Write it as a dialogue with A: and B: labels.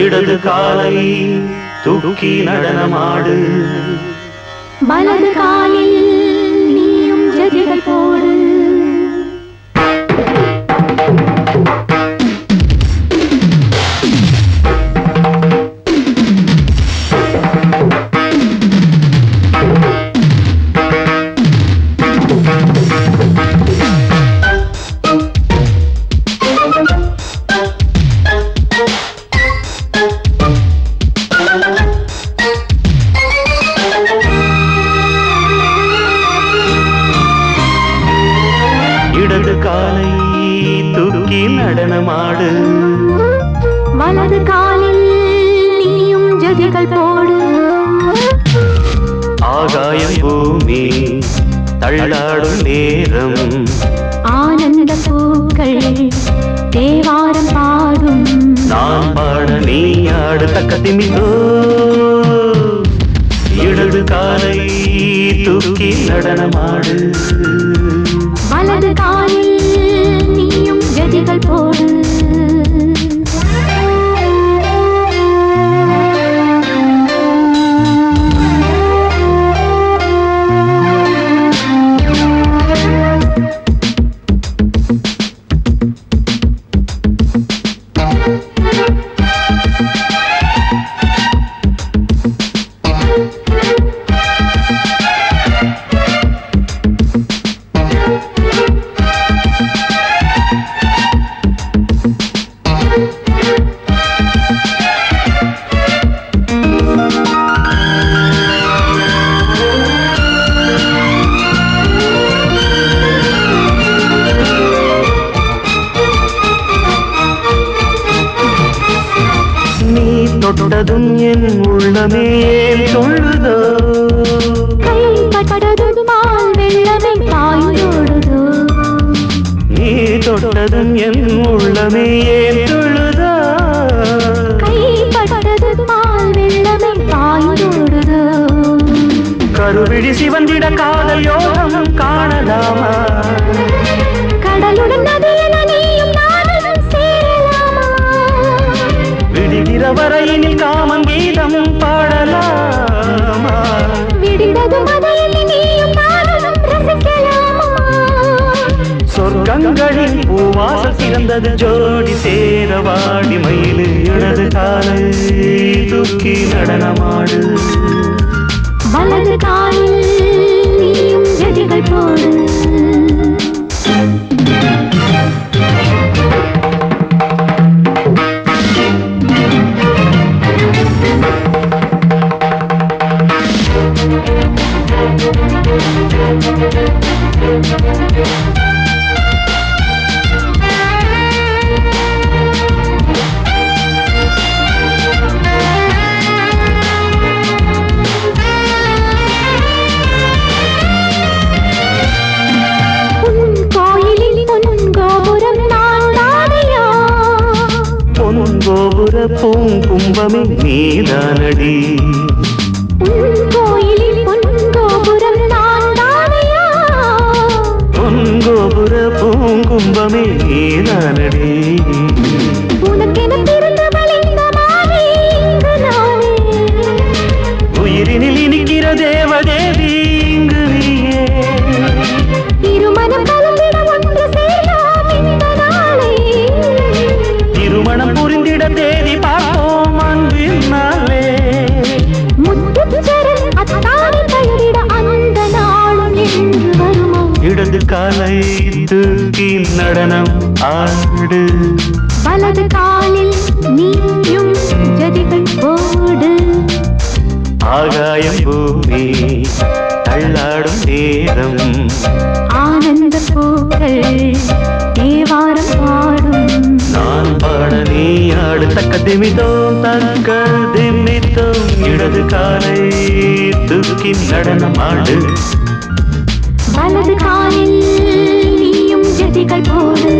A: இடது காலை தூக்கி நடனமாடு
B: வலது காலில் நீயும் ஜதிகள் போடு
A: இடது காலை தூக்கி நடனமாடு
B: வலது காலில் நீயும் ஜதிகள் போடு
A: ஆகாயம் பூமி தள்ளாடும் நேரம்
B: ஆனந்த பூக்கள் தேவாரம் பாடும்
A: நான் பாட நீ ஆடு தக்க திமிதோ இடது காலை தூக்கி நடனமாடு
B: வலது காலில் நீயும் ஜதிகள் போடு
A: தொட்டதும் என் உள்ளமே சொல்லுதோ
B: கைப்பட்டதும் மால் வெள்ளமே பாய்ந்தோடுதோ
A: நீ தொட்டதும் என் உள்ளமே சொல்லுதோ
B: கைப்பட்டதும் மால் வெள்ளமே பாய்ந்தோடுதோ
A: கருவிழி சிவந்திட காதல் யோகம் காணலாமா
B: கடலுடன் நதியில் நீயும் நானும் சேரலாமா
A: விடுகிற வரையினில் காமன் கீதம் பாடலாமா
B: விடிந்ததும் அதில் நீயும் நானும் ரசிக்கலாமா
A: சொர்க்கங்களில் பூவாசல் சிறந்தது ஜோடி சேரவாடி மயிலு இடது காலை தூக்கி நடனமாடு
B: வலது காலில் நீயும் ஜதிகள் போடு
A: கோபுர பூங்கும்பமே நீதானடி
B: கோயிலில் பொன்கோபுரம் நான் தானையா
A: பொன்கோபுர பூங்கும்பமே நீதானடி
B: உனக்கென பிறந்தவள் இந்த மாலை இங்கு நானே
A: உயிரினில் இனிக்கிற தேவதேவி இங்கு நீயே
B: திருமணம் கலந்திட ஒன்று சேரலாம் இந்த நாளை
A: திருமணம் புரிந்திட தேதி பார்ப்போம் அன்பினாலே
B: முத்துச்சரன் அத்தானி பெயரிட அந்த நாளும் என்று வருமோ
A: இடது காலை தூக்கி நடனம் ஆடு
B: வலது காலில் நீயும் ஜதிகள் போடு
A: ஆகாயம் பூமி தள்ளாடும் நேரம்
B: ஆனந்த பூக்கள் தேவாரம் பாடும்
A: நான் பாட நீ ஆடு தக்க திமிதோம் தக்க திமித்தோம் இடது காலை தூக்கி நடனமாடு
B: வலது காலில் நீயும் ஜதிகள் போடு